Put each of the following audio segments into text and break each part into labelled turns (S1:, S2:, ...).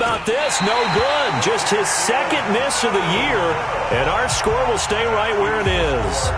S1: about this? No good. Just his second miss of the year, and our score will stay right where it is.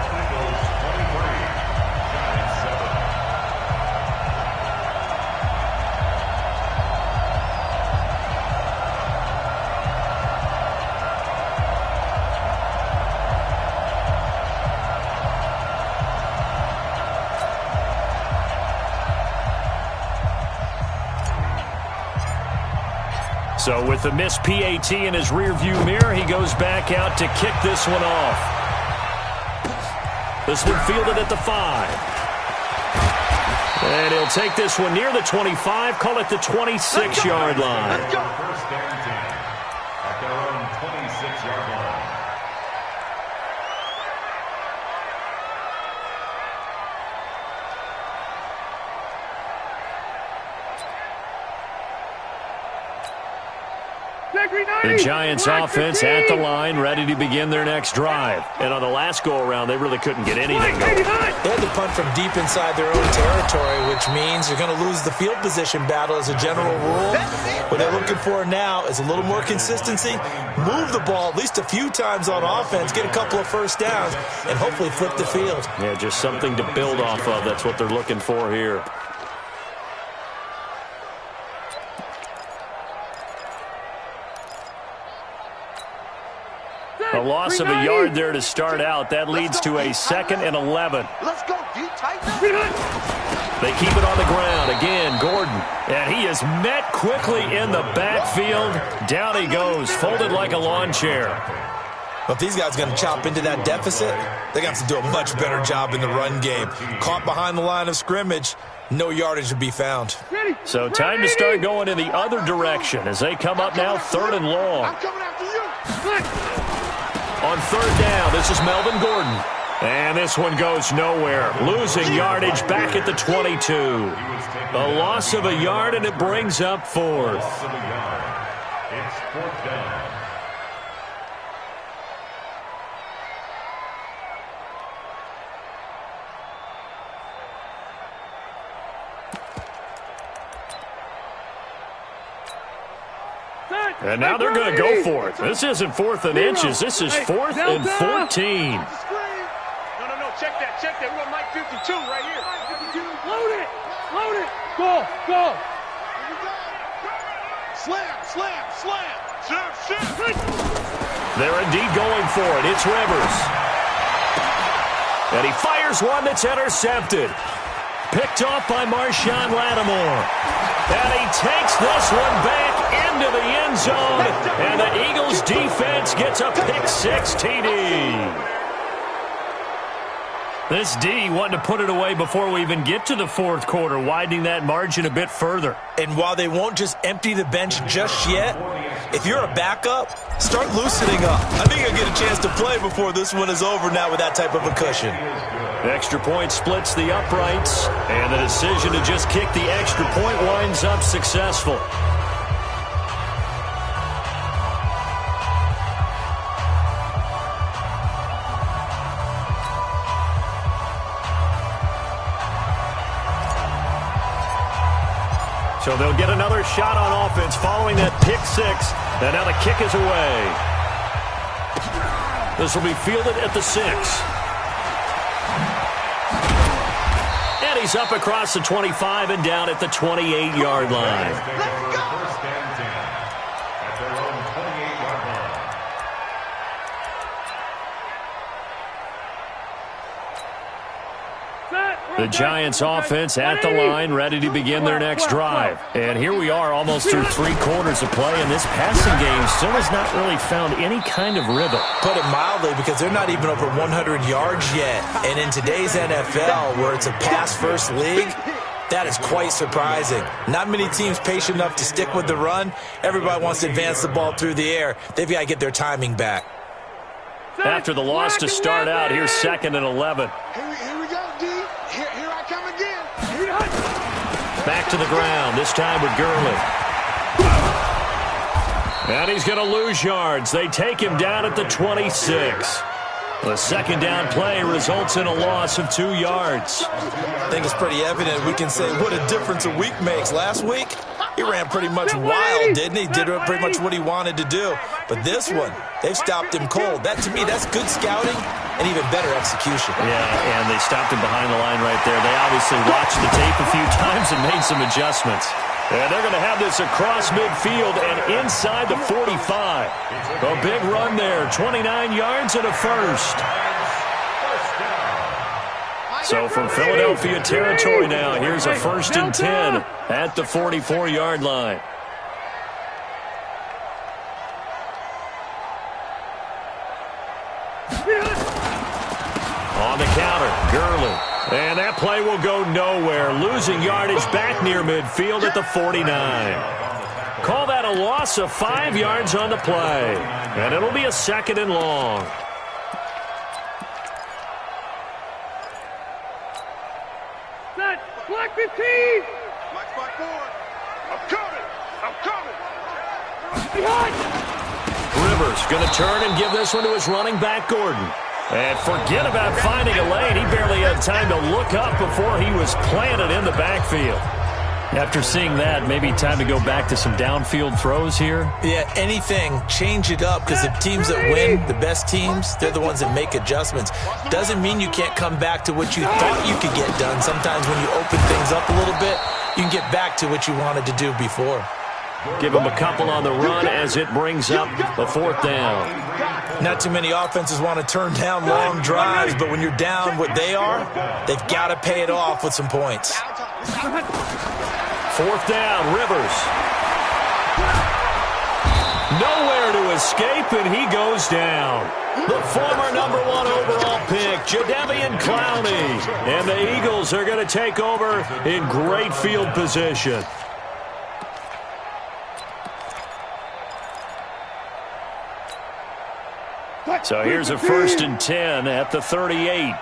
S1: So with the missed PAT in his rearview mirror, he goes back out to kick this one off. This one fielded at the 5. And he'll take this one near the 25, call it the 26-yard line.
S2: Let's go. First down 10 at their own 26-yard line.
S1: The Giants offense at the line, ready to begin their next drive. And on the last go-around, they really couldn't get anything going.
S3: They had to punt from deep inside their own territory, which means you're going to lose the field position battle as a general rule. What they're looking for now is a little more consistency, move the ball at least a few times on offense, get a couple of first downs, and hopefully flip the field.
S1: Yeah, just something to build off of. That's what they're looking for here. A loss of a yard there to start out. That leads to a 2nd and 11.
S4: Let's go, D. Tighten.
S1: They keep it on the ground. Again, Gordon. And he is met quickly in the backfield. Down he goes, folded like a lawn chair.
S3: But these guys are going to chop into that deficit. They're going to have to do a much better job in the run game. Caught behind the line of scrimmage, no yardage to be found.
S1: So time to start going in the other direction as they come up now 3rd and long.
S4: I'm coming after you.
S1: On 3rd down, this is Melvin Gordon. And this one goes nowhere. Losing yardage back at the 22. A loss of a yard, and it brings up 4th.
S2: It's 4th down.
S1: And now they're going to go for it. This isn't 4th and inches. This is 4th and 14.
S4: No. Check that. We're on Mike 52 right here. Load it. Go. Slam. Shoot.
S1: They're indeed going for it. It's Rivers. And he fires one that's intercepted. Picked off by Marshawn Lattimore. And he takes this one back into the end zone. And the Eagles defense gets a pick-6 TD. This D wanting to put it away before we even get to the 4th quarter, widening that margin a bit further.
S3: And while they won't just empty the bench just yet, if you're a backup, start loosening up. I think you'll get a chance to play before this one is over now with that type of a cushion.
S1: Extra point splits the uprights, and the decision to just kick the extra point winds up successful. So they'll get another shot on offense following that pick-6. And now the kick is away. This will be fielded at the 6. And he's up across the 25 and down at the 28-yard line.
S2: First down 10 at their own 28-yard line.
S1: The Giants offense at the line, ready to begin their next drive. And here we are almost through 3 quarters of play, and this passing game still has not really found any kind of rhythm.
S3: Put it mildly, because they're not even over 100 yards yet. And in today's NFL, where it's a pass-first league, that is quite surprising. Not many teams patient enough to stick with the run. Everybody wants to advance the ball through the air. They've got to get their timing back.
S1: After the loss to start out, here's 2nd and 11.
S4: Here we go, D. Here I come again.
S1: Back to the ground, this time with Gurley. And he's going to lose yards. They take him down at the 26. The 2nd down play results in a loss of 2 yards.
S3: I think it's pretty evident we can say what a difference a week makes. Last week, He ran pretty much wild, didn't he? Did pretty much what he wanted to do. But this one, they've stopped him cold. That, to me, that's good scouting and even better execution.
S1: Yeah, and they stopped him behind the line right there. They obviously watched the tape a few times and made some adjustments. And they're going to have this across midfield and inside the 45. A big run there, 29 yards and a first. So from Philadelphia territory now, here's a 1st and 10 at the 44-yard line. On the counter, Gurley. And that play will go nowhere. Losing yardage back near midfield at the 49. Call that a loss of 5 yards on the play. And it'll be a 2nd and long.
S4: Black 15! Black 4. I'm coming! Behind!
S1: Rivers going to turn and give this one to his running back, Gordon. And forget about finding a lane. He barely had time to look up before he was planted in the backfield. After seeing that, maybe time to go back to some downfield throws here.
S3: Yeah, anything, change it up, because the teams that win, the best teams, they're the ones that make adjustments. Doesn't mean you can't come back to what you thought you could get done. Sometimes when you open things up a little bit, you can get back to what you wanted to do before.
S1: Give him a couple on the run as it brings up the 4th down.
S3: Not too many offenses want to turn down long drives, but when you're down what they are, they've got to pay it off with some points.
S1: 4th down, Rivers. Nowhere to escape, and he goes down. The former #1 overall pick, Jadeveon Clowney. And the Eagles are going to take over in great field position. So here's a 1st and 10 at the 38.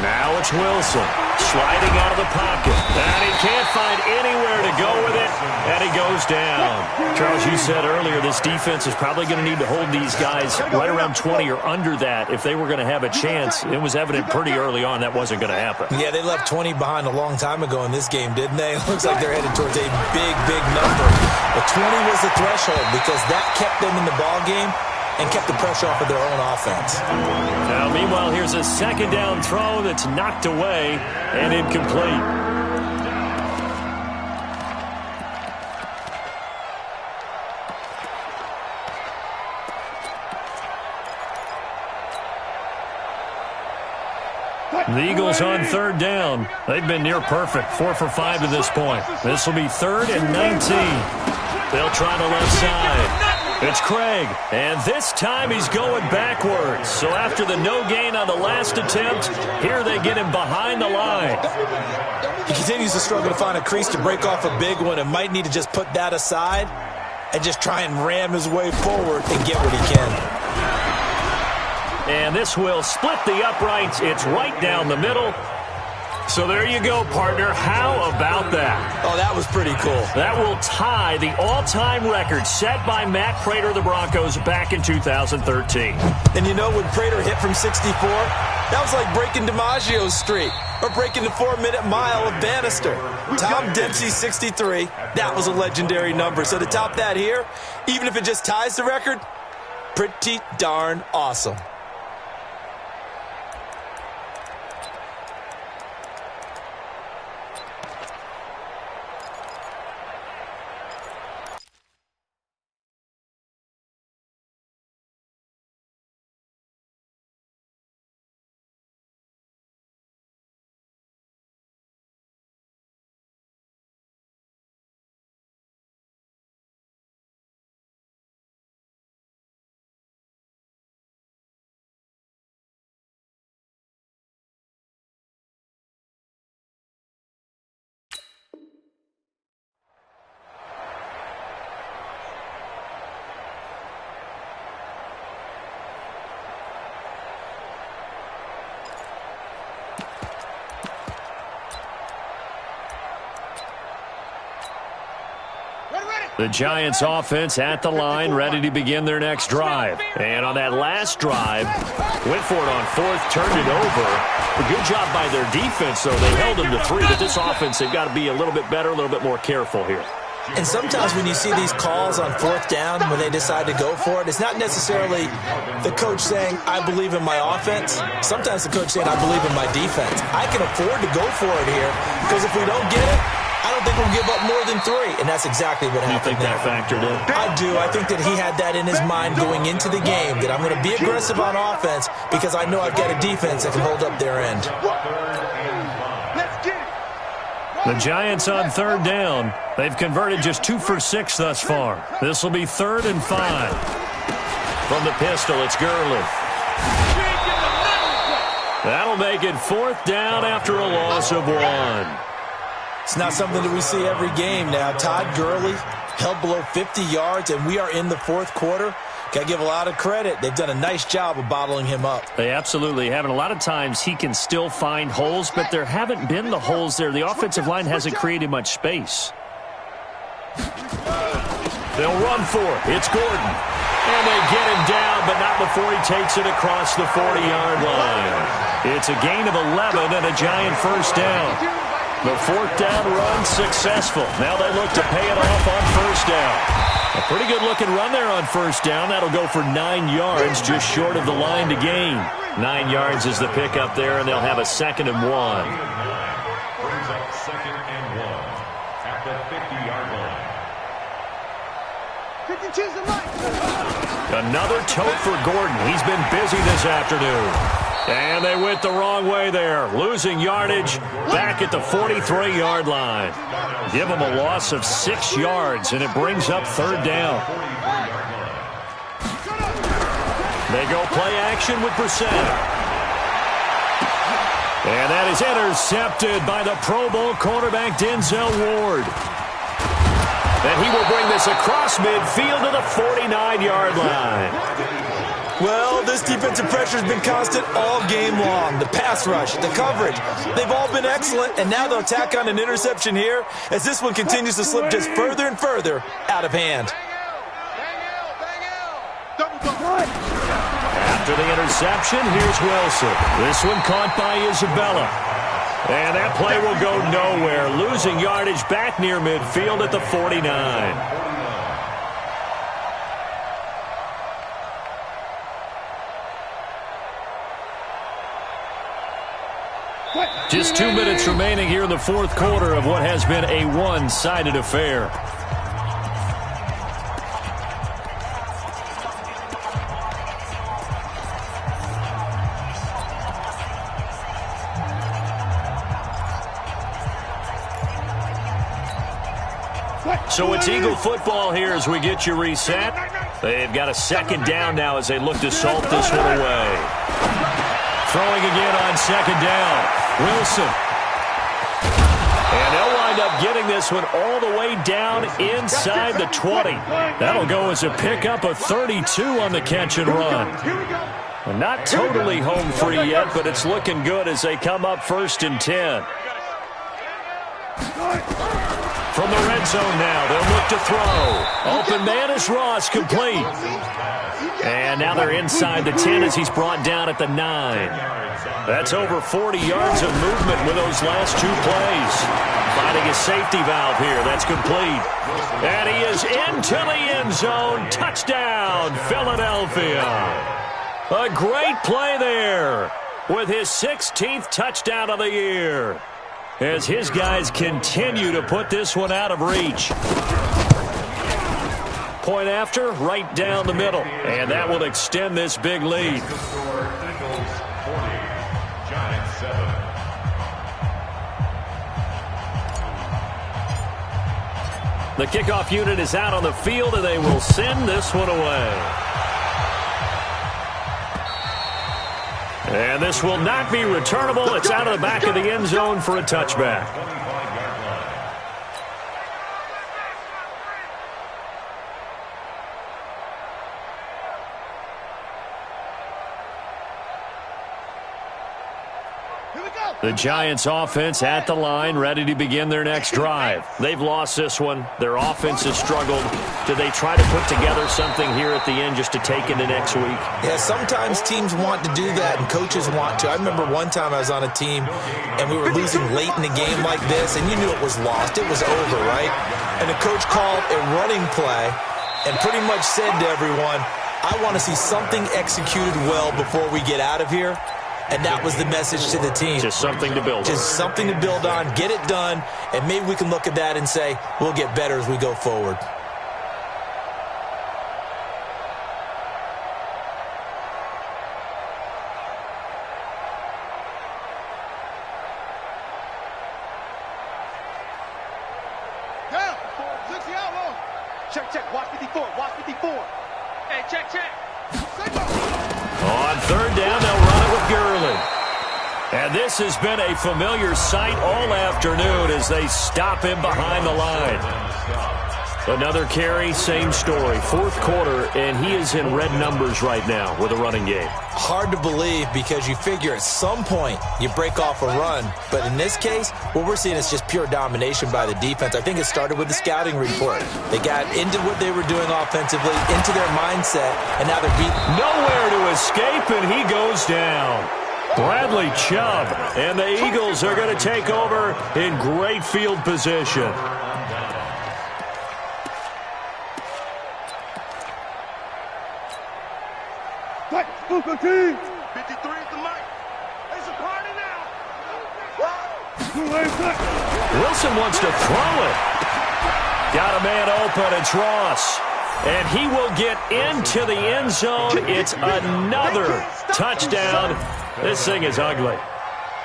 S1: Now it's Wilson sliding out of the pocket. And he can't find anywhere to go with it, and he goes down. Charles, you said earlier this defense is probably going to need to hold these guys right around 20 or under that if they were going to have a chance. It was evident pretty early on that wasn't going to happen.
S3: Yeah, they left 20 behind a long time ago in this game, didn't they? It looks like they're headed towards a big, big number. But 20 was the threshold because that kept them in the ball game and kept the pressure off of their own offense.
S1: Now, meanwhile, here's a 2nd down throw that's knocked away and incomplete. The Eagles on 3rd down. They've been near perfect, 4 for 5 to this point. This will be 3rd and 19. They'll try the left side. It's Craig, and this time he's going backwards. So after the no gain on the last attempt, here they get him behind the line.
S3: He continues to struggle to find a crease to break off a big one and might need to just put that aside and just try and ram his way forward and get what he can.
S1: And this will split the uprights. It's right down the middle. So there you go, partner. How about that?
S3: Oh, that was pretty cool.
S1: That will tie the all-time record set by Matt Prater of the Broncos back in 2013.
S3: And you know, when Prater hit from 64, that was like breaking DiMaggio's streak or breaking the 4-minute mile of Bannister. Tom Dempsey's 63, that was a legendary number. So to top that here, even if it just ties the record, pretty darn awesome.
S1: The Giants offense at the line, ready to begin their next drive. And on that last drive, went for it on fourth, turned it over. A good job by their defense, though. They held them to 3, but this offense, they've got to be a little bit better, a little bit more careful here.
S3: And sometimes when you see these calls on fourth down, when they decide to go for it, it's not necessarily the coach saying, I believe in my offense. Sometimes the coach saying, I believe in my defense. I can afford to go for it here, because if we don't get it, I don't think we'll give up more than 3, and that's exactly what happened.
S1: You think that factored in?
S3: I do. I think that he had that in his mind going into the game, that I'm going to be aggressive on offense because I know I've got a defense that can hold up their end.
S1: The Giants on third down. They've converted just 2 for 6 thus far. This will be 3rd and 5. From the pistol, it's Gurley. That'll make it 4th down after a loss of 1.
S3: It's not something that we see every game now. Todd Gurley held below 50 yards, and we are in the 4th quarter. Got to give a lot of credit. They've done a nice job of bottling him up.
S1: They absolutely have. And a lot of times he can still find holes, but there haven't been the holes there. The offensive line hasn't created much space. They'll run for it. It's Gordon. And they get him down, but not before he takes it across the 40-yard line. It's a gain of 11 and a Giant first down. The 4th down run successful. Now they look to pay it off on first down. A pretty good-looking run there on first down. That'll go for 9 yards, just short of the line to gain. 9 yards is the pickup there, and they'll have a 2nd and 1.
S2: Brings up 2nd and 1 at the 50-yard line.
S1: Another tote for Gordon. He's been busy this afternoon. And they went the wrong way there. Losing yardage back at the 43-yard line. Give them a loss of 6 yards, and it brings up 3rd down. They go play action with Brissett. And that is intercepted by the Pro Bowl cornerback Denzel Ward. And he will bring this across midfield to the 49-yard line.
S3: Well, this defensive pressure has been constant all game long. The pass rush, the coverage, they've all been excellent, and now they'll tack on an interception here as this one continues to slip just further and further out of hand.
S1: After the interception, here's Wilson. This one caught by Isabella. And that play will go nowhere, losing yardage back near midfield at the 49. Just 2 minutes remaining here in the 4th quarter of what has been a one-sided affair. So it's Eagle football here as we get you reset. They've got a 2nd down now as they look to salt this one away. Throwing again on 2nd down. Wilson. And they'll wind up getting this one all the way down inside the 20. That'll go as a pickup of 32 on the catch and run. And not totally home free yet, but it's looking good as they come up 1st and 10. From the red zone now, they'll look to throw. Open man is Ross, complete. And now they're inside the 10 as he's brought down at the 9. That's over 40 yards of movement with those last 2 plays. Finding a safety valve here. That's complete. And he is into the end zone. Touchdown, Philadelphia. A great play there with his 16th touchdown of the year, as his guys continue to put this one out of reach. Point after, right down the middle. And that will extend this big lead. The kickoff unit is out on the field, and they will send this one away. And this will not be returnable. It's out of the back of the end zone for a touchback.
S4: Here we go.
S1: The Giants offense at the line, ready to begin their next drive. They've lost this one. Their offense has struggled. Do they try to put together something here at the end just to take into next week?
S3: Yeah, sometimes teams want to do that and coaches want to. I remember one time I was on a team and we were losing late in the game like this, and you knew it was lost. It was over, right? And the coach called a running play and pretty much said to everyone, I want to see something executed well before we get out of here. And that was the message to the team.
S1: Just something to build on.
S3: Just something to build on, get it done, and maybe we can look at that and say, we'll get better as we go forward.
S4: Down. 60 out. Check, check. Watch 54. Watch 54. Hey, check, check.
S1: On third down, they'll run it with Gurley. And this has been a familiar sight all afternoon as they stop him behind the line. Another carry, same story. Fourth quarter, and he is in red numbers right now with a running game.
S3: Hard to believe because you figure at some point you break off a run. But in this case, what we're seeing is just pure domination by the defense. I think it started with the scouting report. They got into what they were doing offensively, into their mindset, and now they're beating.
S1: Nowhere to escape, and he goes down. Bradley Chubb, and the Eagles are going to take over in great field position.
S4: Right, Luka team. 53 is the mic. It's a party now.
S1: Wilson wants to throw it. Got a man open. It's Ross. And he will get into the end zone. It's another touchdown. This thing is ugly.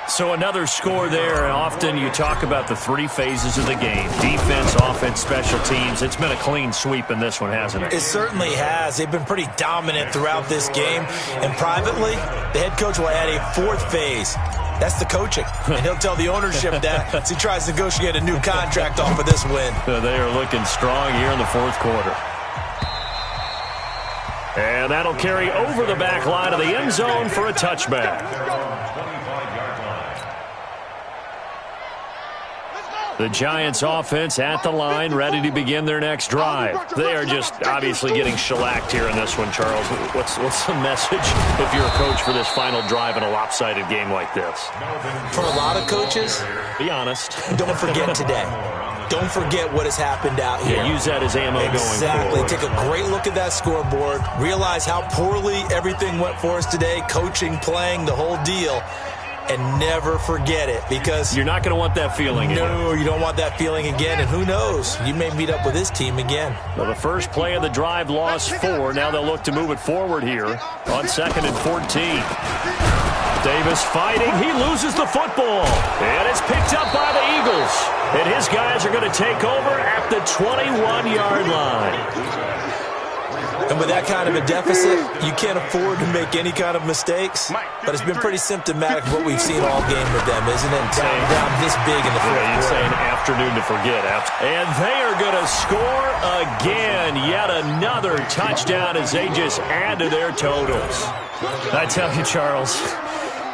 S1: So another score there. And often you talk about the three phases of the game. Defense, offense, special teams. It's been a clean sweep in this one, hasn't it?
S3: It certainly has. They've been pretty dominant throughout this game. And privately, the head coach will add a fourth phase. That's the coaching. And he'll tell the ownership that as he tries to negotiate a new contract off of this win.
S1: They are looking strong here in the fourth quarter. And that'll carry over the back line of the end zone for a touchback. The Giants offense at the line, ready to begin their next drive. They are just obviously getting shellacked here in this one, Charles. What's the message if you're a coach for this final drive in a lopsided game like this?
S3: For a lot of coaches,
S1: be honest.
S3: Don't forget today. Don't forget what has happened out here.
S1: Yeah, use that as ammo going forward.
S3: Exactly. Take a great look at that scoreboard. Realize how poorly everything went for us today. Coaching, playing, the whole deal. And never forget it, because
S1: you're not going to want that feeling again.
S3: No, you don't want that feeling again. And who knows? You may meet up with this team again.
S1: Well, the first play of the drive lost 4. Now they'll look to move it forward here on 2nd and 14. Davis fighting. He loses the football. And it's picked up by the Eagles. And his guys are going to take over at the 21-yard line.
S3: And with that kind of a deficit, you can't afford to make any kind of mistakes. But it's been pretty symptomatic of what we've seen all game with them, isn't it? Down this big in the fourth quarter.
S1: You're saying afternoon to forget. And they are going to score again. Yet another touchdown as they just add to their totals. I tell you, Charles,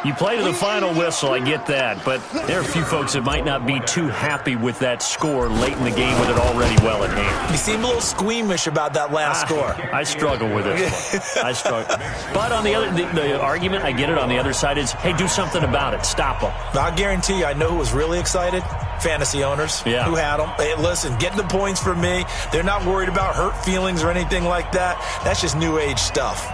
S1: you play to the final whistle, I get that, but there are a few folks that might not be too happy with that score late in the game with it already well in hand.
S3: You seem a little squeamish about that last score.
S1: I struggle with it. I struggle. But on the other, the argument, I get it, on the other side is, hey, do something about it. Stop them.
S3: I guarantee you, I know who was really excited. Fantasy owners who had them. Hey, listen, getting the points from me. They're not worried about hurt feelings or anything like that. That's just new age stuff.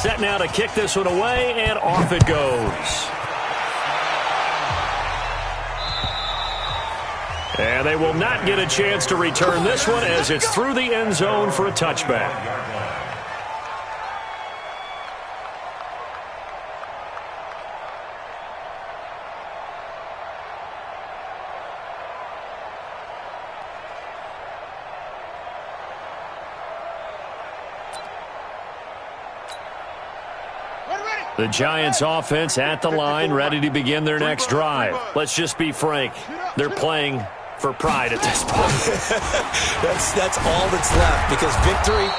S1: Set now to kick this one away, and off it goes. And they will not get a chance to return this one as it's through the end zone for a touchback. The Giants offense at the line, ready to begin their next drive. Let's just be frank. They're playing for pride at this point.
S3: That's all that's left, because victory,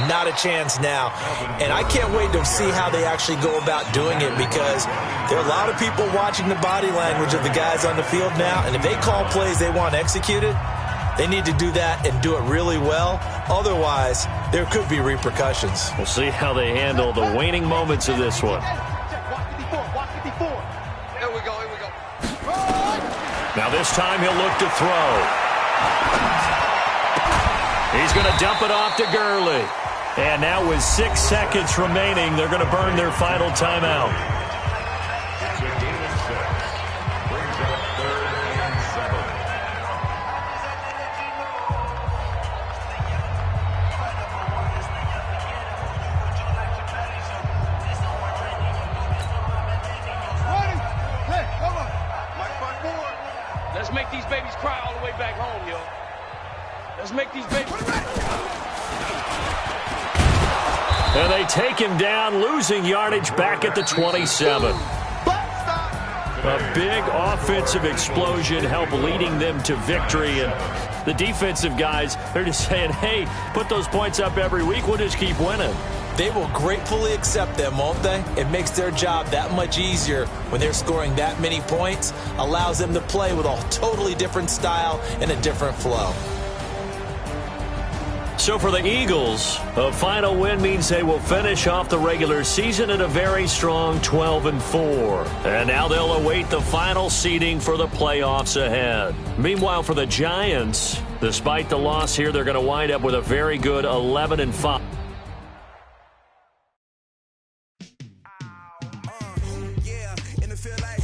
S3: not a chance now. And I can't wait to see how they actually go about doing it, because there are a lot of people watching the body language of the guys on the field now, and if they call plays they want executed, they need to do that and do it really well. Otherwise, there could be repercussions.
S1: We'll see how they handle the waning moments of this one. Now this time he'll look to throw. He's going to dump it off to Gurley. And now with 6 seconds remaining, they're going to burn their final timeout.
S2: It's a game of 6. Brings up 3rd and 7.
S4: Let's make these babies cry all the way back home, yo. Let's make these babies cry.
S1: And they take him down, losing yardage back at the 27. A big offensive explosion helped leading them to victory. And the defensive guys, they're just saying, hey, put those points up every week. We'll just keep winning.
S3: They will gratefully accept them, won't they? It makes their job that much easier when they're scoring that many points. Allows them to play with a totally different style and a different flow.
S1: So for the Eagles, a final win means they will finish off the regular season at a very strong 12-4. And now they'll await the final seeding for the playoffs ahead. Meanwhile, for the Giants, despite the loss here, they're going to wind up with a very good 11-5.
S5: Yeah, and it feel like